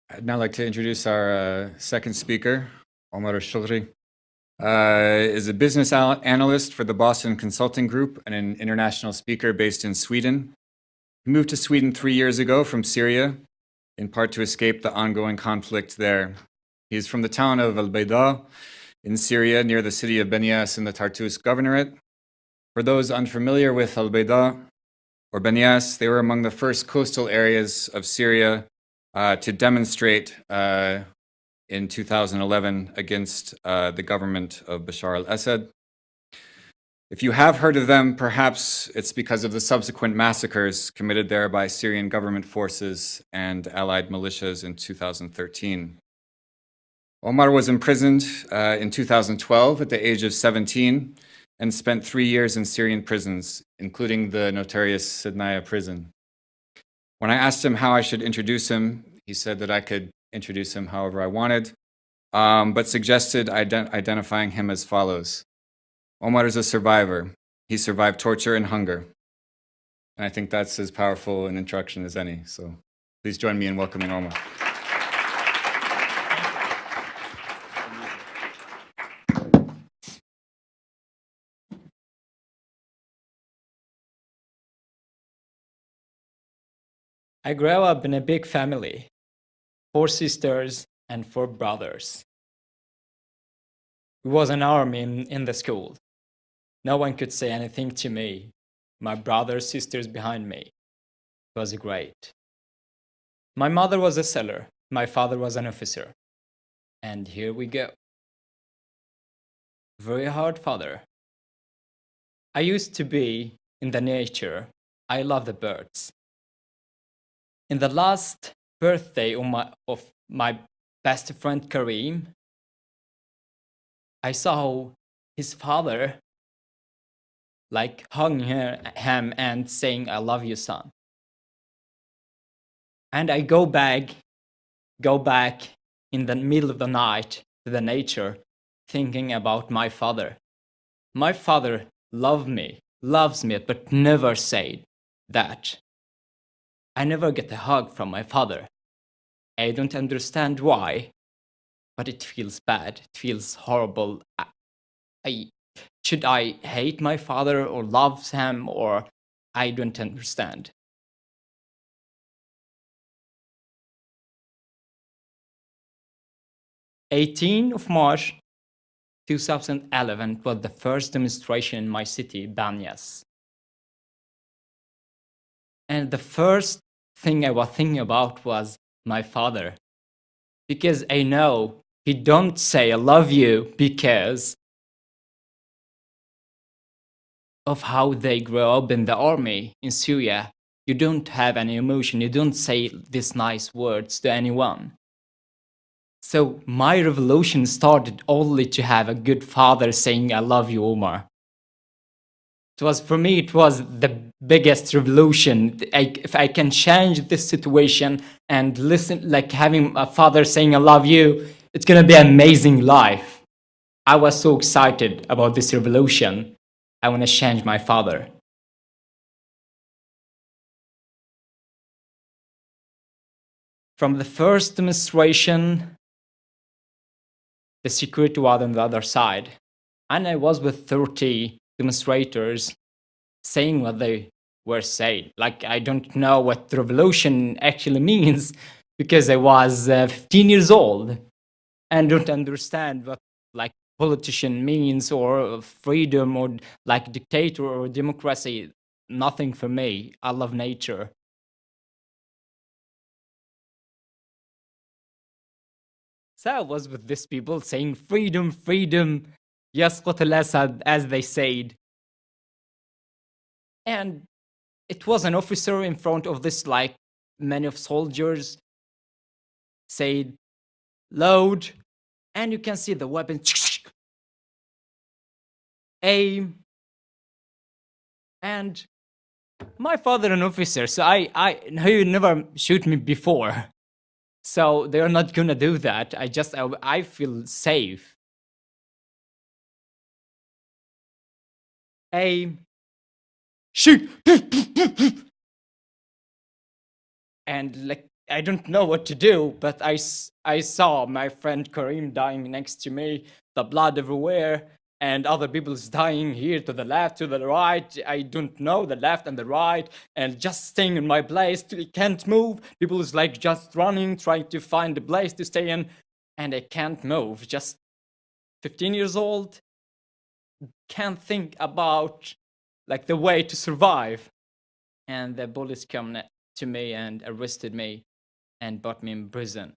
I'd now like to introduce our second speaker, Omar Alshogre. Is a business analyst for the Boston Consulting Group and an international speaker based in Sweden. He moved to Sweden 3 years ago from Syria, in part to escape the ongoing conflict there. He is from the town of Al Bayda in Syria, near the city of Benias in the Tartus Governorate. For those unfamiliar with Al Bayda or Benias, they were among the first coastal areas of Syria to demonstrate in 2011 against the government of Bashar al-Assad. If you have heard of them, perhaps it's because of the subsequent massacres committed there by Syrian government forces and allied militias in 2013. Omar was imprisoned in 2012 at the age of 17 and spent 3 years in Syrian prisons, including the notorious Sidnaya prison. When I asked him how I should introduce him, he said that I could introduce him however I wanted, but suggested identifying him as follows. Omar is a survivor. He survived torture and hunger. And I think that's as powerful an introduction as any. So please join me in welcoming Omar. I grew up in a big family, 4 sisters and 4 brothers. We was an army in the school. No one could say anything to me. My brothers, sisters behind me. It was great. My mother was a sailor. My father was an officer. And here we go. Very hard father. I used to be in the nature. I love the birds. In the last birthday of my best friend Kareem, I saw his father hugging him and saying, "I love you, son." And I go back in the middle of the night to the nature, thinking about my father. My father loves me, but never said that. I never get a hug from my father. I don't understand why, but it feels bad. It feels horrible. Should I hate my father or love him, or I don't understand. March 18, 2011 was the first demonstration in my city, Banyas. And the first thing I was thinking about was my father. Because I know he don't say I love you because of how they grow up in the army in Syria. You don't have any emotion. You don't say these nice words to anyone. So my revolution started only to have a good father saying, "I love you, Omar." For me, it was the biggest revolution. If I can change this situation and listen, like having a father saying, "I love you," it's gonna be an amazing life. I was so excited about this revolution. I want to change my father. From the first demonstration, the security was on the other side. And I was with 30 demonstrators saying what they were saying. I don't know what revolution actually means because I was 15 years old and don't understand what politician means or freedom or dictator or democracy. Nothing for me. I love nature. So I was with these people saying freedom, freedom, يسقط الأسد, as they said. And it was an officer in front of this many of soldiers said, "Load," and you can see the weapon. Aim. And my father an officer, so he never shoot me before. So they're not gonna do that. I feel safe. Aim. Shoot. And I don't know what to do, but I saw my friend Karim dying next to me, the blood everywhere, and other people's dying here to the left, to the right. I don't know the left and the right, and just staying in my place. Can't move. People is like just running, trying to find a place to stay in, and I can't move. Just 15 years old, can't think about like the way to survive. And the police come to me and arrested me and put me in prison.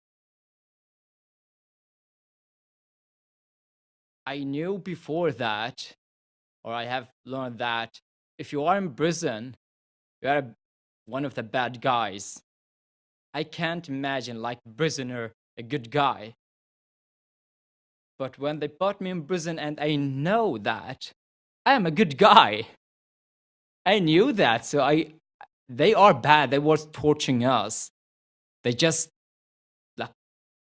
I knew before that, or I have learned that if you are in prison, you are one of the bad guys. I can't imagine like prisoner, a good guy. But when they put me in prison and I know that I am a good guy, I knew that. So they are bad. They were torturing us. They just like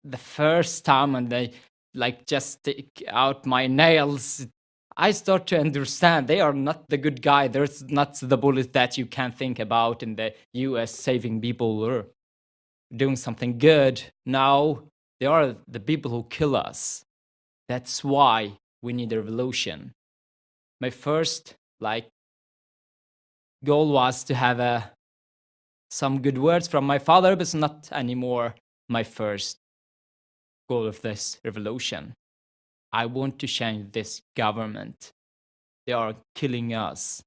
the first time and they like just take out my nails. I start to understand they are not the good guy. There's not the bullet that you can think about in the US saving people or doing something good. Now they are the people who kill us. That's why we need a revolution. My first like goal was to have some good words from my father, but it's not anymore my first goal of this revolution. I want to change this government. They are killing us.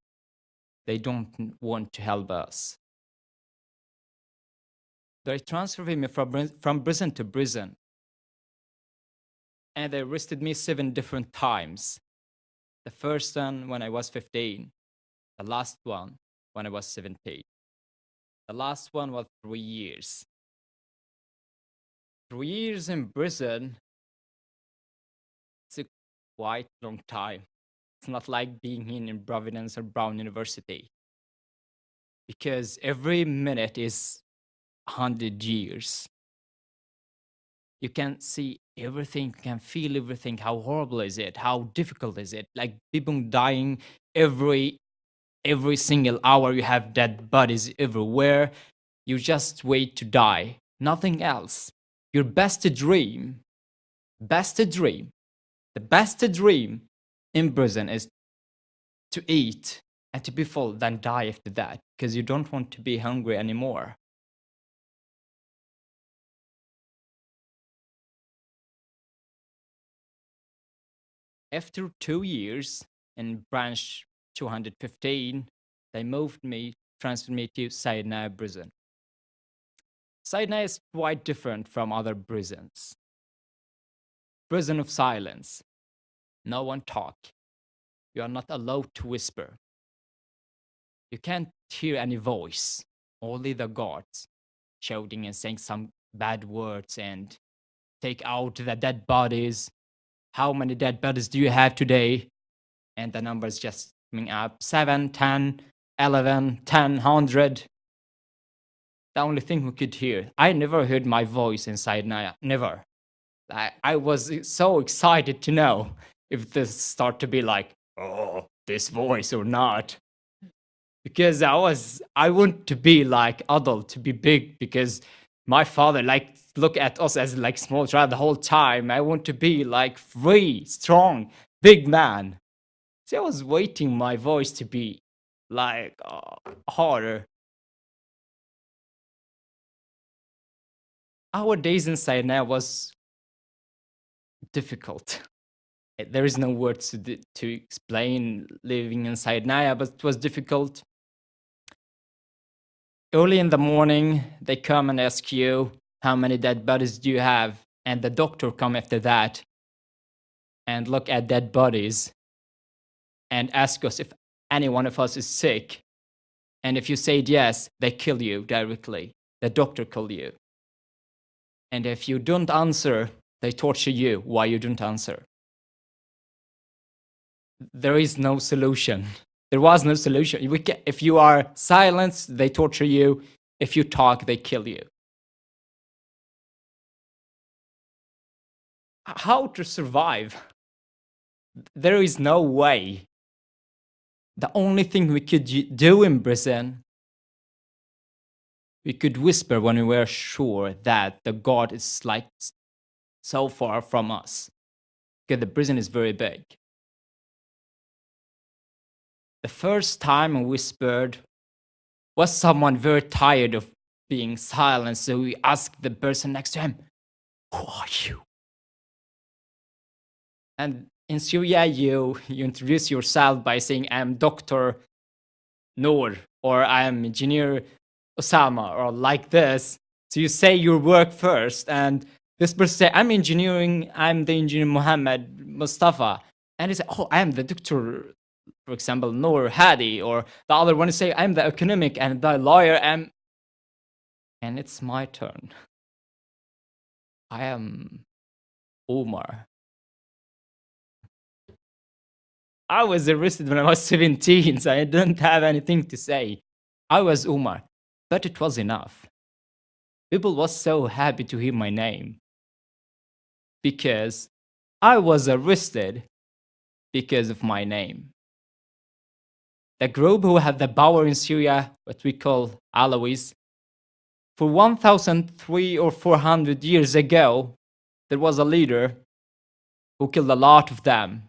They don't want to help us. They transferred me from prison to prison. And they arrested me 7 different times. The first one when I was 15. The last one when I was 17. The last one was 3 years. 3 years in prison, it's a quite long time. It's not like being in Providence or Brown University. Because every minute is 100 years. You can see everything, you can feel everything. How horrible is it? How difficult is it? Like people dying every single hour. You have dead bodies everywhere. You just wait to die. Nothing else. Your best dream, the best dream in prison is to eat and to be full, then die after that, because you don't want to be hungry anymore. After 2 years in branch 215, they transferred me to Sinai prison. Sinai is quite different from other prisons. Prison of silence. No one talk. You are not allowed to whisper. You can't hear any voice. Only the guards shouting and saying some bad words and take out the dead bodies. How many dead bodies do you have today? And the numbers just coming up. 7, 10, 11, 10, 100. The only thing we could hear. I never heard my voice inside Naya. Never. I was so excited to know if this start to be like, oh, this voice or not. Because I want to be like adult, to be big, because my father like look at us as like small child the whole time. I want to be like free, strong, big man. So I was waiting my voice to be like harder. Our days inside now was difficult. There is no words to explain living inside Naya, but it was difficult. Early in the morning, they come and ask you, how many dead bodies do you have? And the doctor come after that and look at dead bodies and ask us if any one of us is sick. And if you said yes, they kill you directly. The doctor kill you. And if you don't answer, they torture you why you don't answer. There is no solution. There was no solution. If you are silenced, they torture you. If you talk, they kill you. How to survive? There is no way. The only thing we could do in prison We could whisper when we were sure that the God is like so far from us, because the prison is very big. The first time I whispered was someone very tired of being silent, so we asked the person next to him, "Who are you?" And in Syria, you introduce yourself by saying, "I'm Dr. Noor," or "I'm Engineer Osama," or like this. So you say your work first, and this person say, I'm the engineer Muhammad Mustafa. And he say, oh, I'm the doctor, for example, Noor Hadi, or the other one is say, I'm the economic and the lawyer, and it's my turn. I am Omar. I was arrested when I was 17, so I didn't have anything to say. I was Omar, but it was enough. People was so happy to hear my name because I was arrested because of my name. The group who had the power in Syria, what we call Alawis, for 1,300 or 400 years ago, there was a leader who killed a lot of them.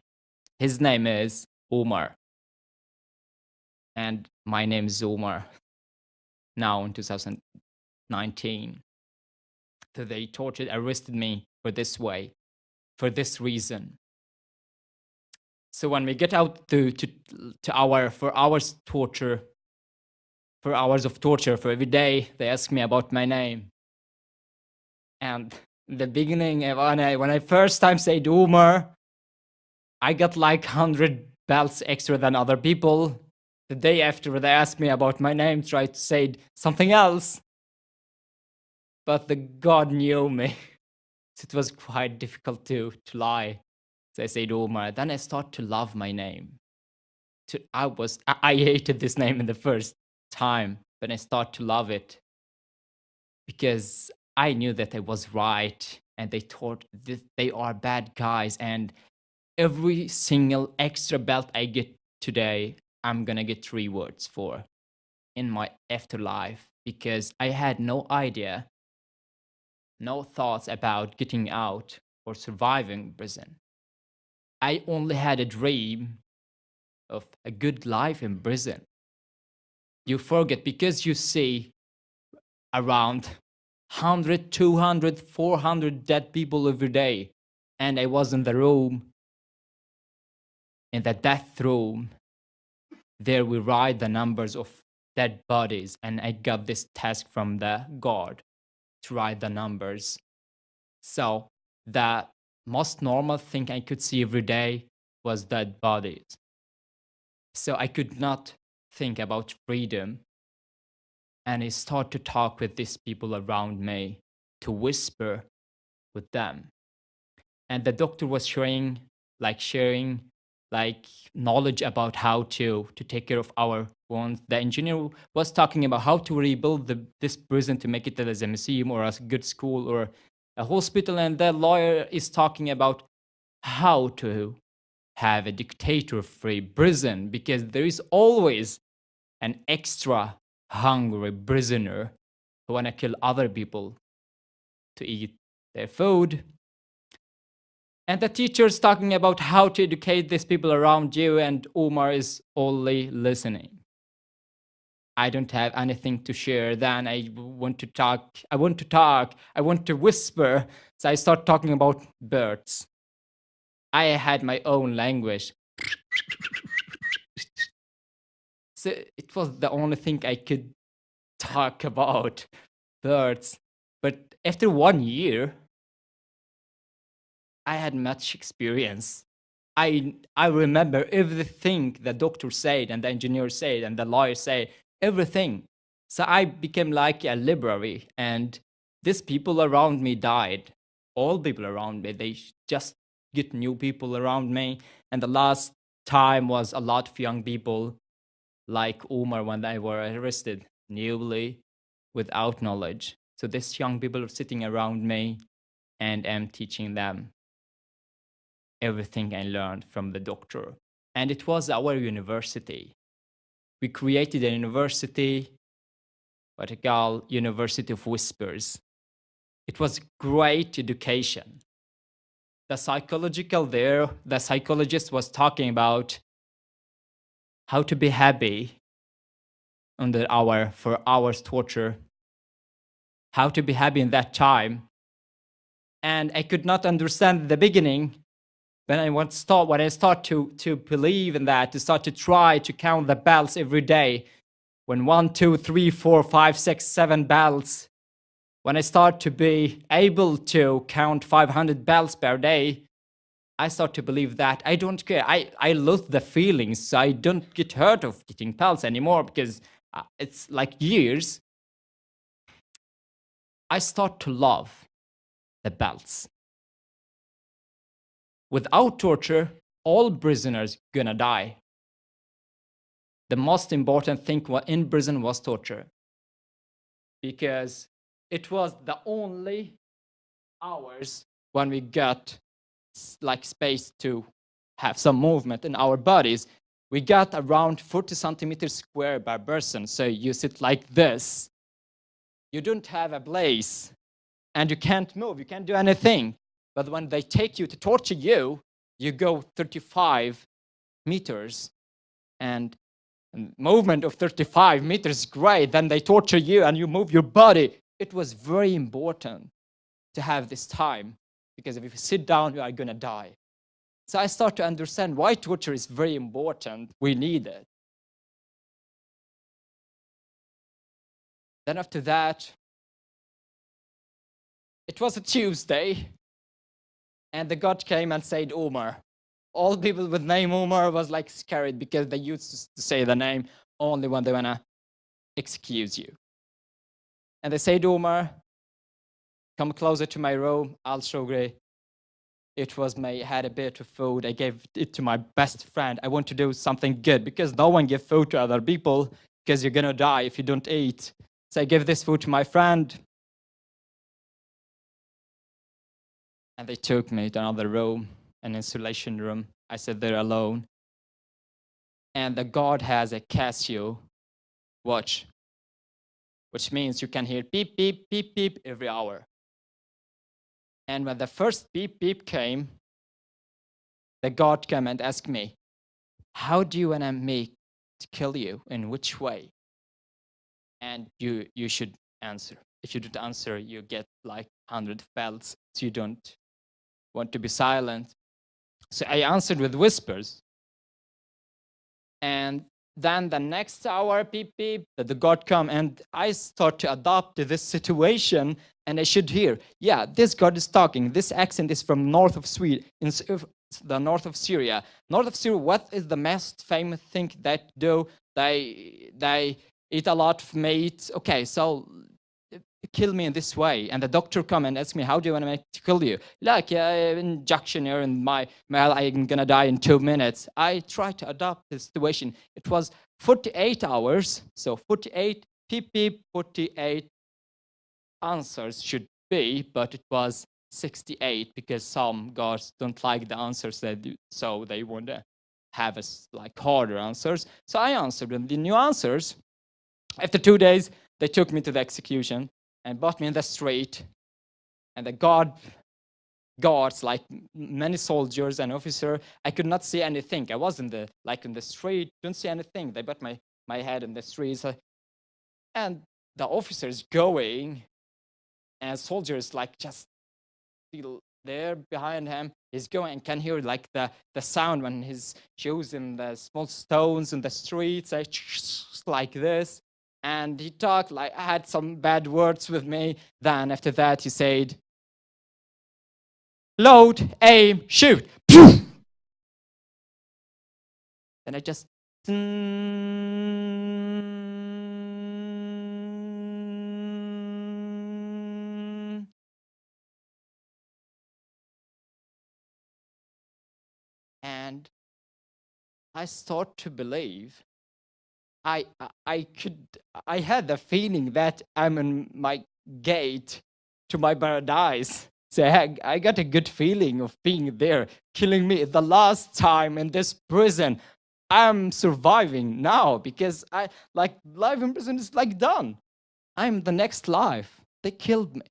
His name is Omar. And my name is Omar now in 2019. So they arrested me for this way, for this reason. So when we get out for hours of torture for every day, they ask me about my name. And in the beginning, when I first time said Umar, I got like 100 belts extra than other people. The day after, they asked me about my name, tried to say something else. But the God knew me. So it was quite difficult to lie. So I said Umar. Then I started to love my name. I hated this name in the first time, but I started to love it because I knew that I was right, and they thought that they are bad guys. And every single extra belt I get today, I'm gonna get rewards for in my afterlife, because I had no idea, no thoughts about getting out or surviving prison. I only had a dream of a good life in prison. You forget because you see around 100, 200, 400 dead people every day. And I was in the room, in the death room. There we write the numbers of dead bodies. And I got this task from the guard to write the numbers. So the most normal thing I could see every day was dead bodies. So I could not think about freedom. And I start to talk with these people around me, to whisper with them. And the doctor was sharing knowledge about how to take care of our wounds. The engineer was talking about how to rebuild this prison to make it as a museum or a good school or a hospital. And the lawyer is talking about how to have a dictator-free prison, because there is always an extra hungry prisoner who want to kill other people to eat their food. And the teacher's talking about how to educate these people around you, and Omar is only listening. I don't have anything to share. Then I want to talk, I want to whisper. So I start talking about birds. I had my own language. So it was the only thing I could talk about, birds. But after 1 year, I had much experience. I remember everything the doctor said and the engineer said and the lawyer said, everything. So I became like a library, and these people around me died. All people around me, they just get new people around me. And the last time was a lot of young people like Umar when they were arrested, newly, without knowledge. So these young people are sitting around me, and I'm teaching them everything I learned from the doctor. And it was our university. We created a university Portugal University of Whispers. It was great education. The psychologist was talking about how to be happy under for hours torture, how to be happy in that time. And I could not understand in the beginning. When I start to believe in that, to start to try to count the bells every day, when 1, 2, 3, 4, 5, 6, 7 bells, when I start to be able to count 500 bells per day, I start to believe that I don't care. I lose the feelings. So I don't get hurt of getting bells anymore because it's like years. I start to love the bells. Without torture, all prisoners gonna die. The most important thing in prison was torture, because it was the only hours when we got like space to have some movement in our bodies. We got around 40 centimeters square per person. So you sit like this. You don't have a place and you can't move. You can't do anything. But when they take you to torture you, you go 35 meters, and movement of 35 meters is great. Then they torture you and you move your body. It was very important to have this time, because if you sit down, you are going to die. So I start to understand why torture is very important. We need it. Then after that, it was a Tuesday, and the God came and said, Omar. All people with name Omar was like scared, because they used to say the name only when they want to excuse you. And they said, Omar, come closer to my room, Alshogre. It was had a bit of food. I gave it to my best friend. I want to do something good, because no one gives food to other people, because you're going to die if you don't eat. So I gave this food to my friend. And they took me to another room, an isolation room. I sat there alone. And the guard has a Casio watch, which means you can hear beep, beep, beep, beep every hour. And when the first beep, beep came, the guard came and asked me, how do you want me to kill you? In which way? And you should answer. If you don't answer, you get like 100 bells. So you don't want to be silent. So I answered with whispers. And then the next hour, beep, beep, the God come, and I start to adapt to this situation, and I should hear, yeah, this God is talking. This accent is from north of Sweden, in the north of Syria. North of Syria, what is the most famous thing that do? They eat a lot of meat. Okay, so kill me in this way. And the doctor come and ask me, how do you want me to kill you? Like, injection here in my mouth, I'm gonna die in 2 minutes. I try to adapt the situation. It was 48 hours, so 48 pp, 48 answers should be, but it was 68, because some guards don't like the answers they do, so they want to have like harder answers. So I answered with the new answers. After 2 days, they took me to the execution and brought me in the street. And the guards, like many soldiers and officers, I could not see anything. I was in the street, don't see anything. They put my head in the streets, and the officers going, and soldiers like just still there behind him. He's going and can hear like the sound when his shoes in the small stones in the streets, like this. And he talked like, I had some bad words with me. Then after that, he said, load, aim, shoot. And I just, and I start to believe. I had the feeling that I'm in my gate to my paradise. So I got a good feeling of being there, killing me the last time in this prison. I'm surviving now, because I like life in prison is like done. I'm the next life. They killed me.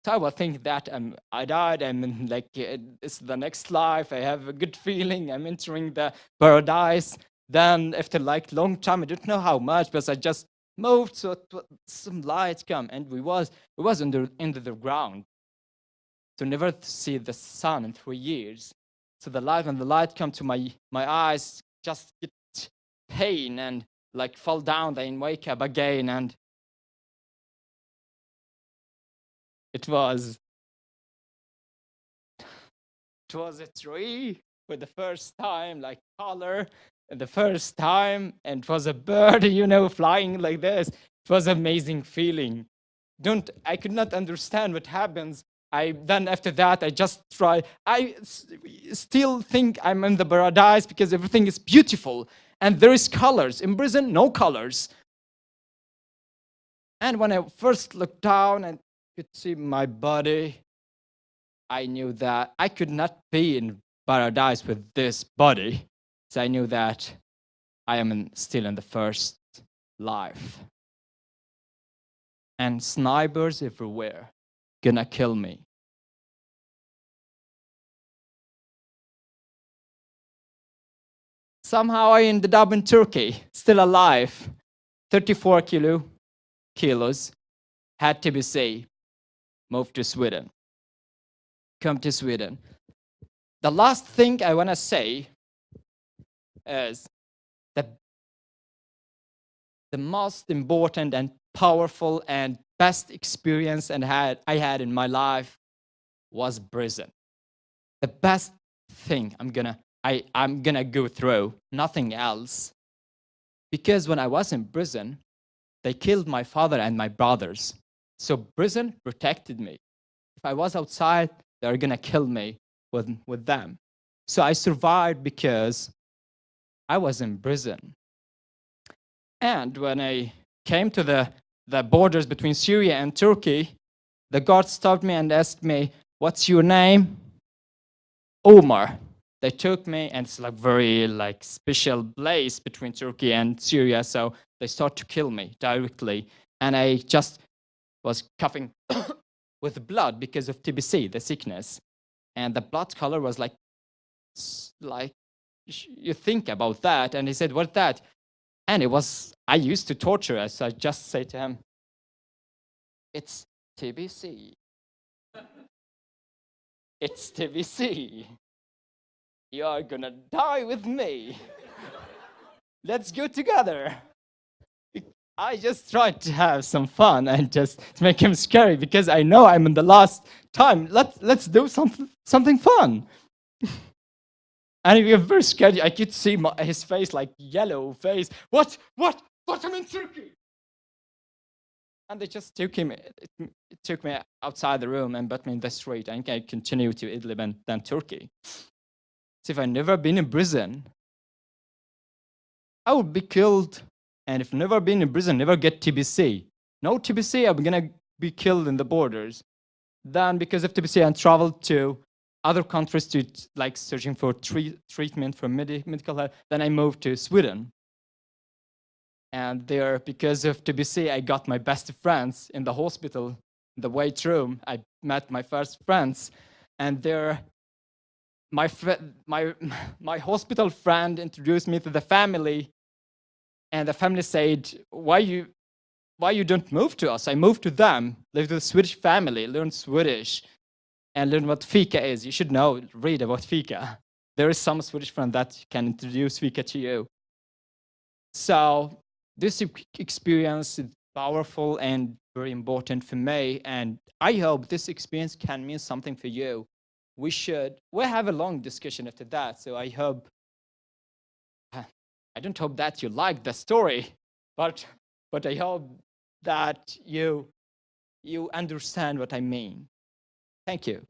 So I was thinking that I died. I'm in, like, it's the next life. I have a good feeling. I'm entering the paradise. Then after like long time, I don't know how much, but I just moved. So some lights come, and we was under the ground. To never see the sun in 3 years. So when the light come to my eyes, just get pain and like fall down, then wake up again, and it was a tree for the first time, like color, and the first time, and it was a bird, flying like this. It was amazing feeling. I could not understand what happens. Then after that, I just try. Still think I'm in the paradise because everything is beautiful and there is colors. In prison, no colors. And when I first looked down and could see my body, I knew that I could not be in paradise with this body. So I knew that I am still in the first life. And snipers everywhere gonna kill me. Somehow I ended up in Turkey, still alive, 34 kilos, had TBC, moved to Sweden, come to Sweden. The last thing I want to say is the most important and powerful and best experience I had in my life was prison. The best thing I'm gonna go through, nothing else. Because when I was in prison, they killed my father and my brothers. So prison protected me. If I was outside, they were gonna kill me with them. So I survived because I was in prison. And when I came to the borders between Syria and Turkey, the guard stopped me and asked me, "What's your name?" Omar. They took me, and it's like very like special place between Turkey and Syria. So they start to kill me directly, and I just was coughing with blood because of TBC, the sickness, and the blood color was like you think about that. And he said, "What's that?" And I used to torture us. So I just say to him, "It's TBC. It's TBC. You are gonna die with me. Let's go together." I just tried to have some fun and just to make him scary because I know I'm in the last time. Let's do something fun. And he was very scared. I could see his face, like yellow face. What? I'm in Turkey. And they just took him. It took me outside the room and put me in the street. And I continued to Idlib and then Turkey. So if I never been in prison, I would be killed. And if never been in prison, never get TBC. No TBC, I'm gonna be killed in the borders. Then because of TBC, I traveled to other countries to like searching for treatment for medical health. Then I moved to Sweden. And there, because of TBC, I got my best friends in the hospital, in the wait room. I met my first friends. And there, my hospital friend introduced me to the family. And the family said, why you don't move to us? I moved to them, live with a Swedish family, learn Swedish, and learn what fika is. You should read about fika. There is some Swedish friend that can introduce fika to you. So this experience is powerful and very important for me, and I hope this experience can mean something for you. We'll have a long discussion after that, so I don't hope that you like the story, but I hope that you understand what I mean. Thank you.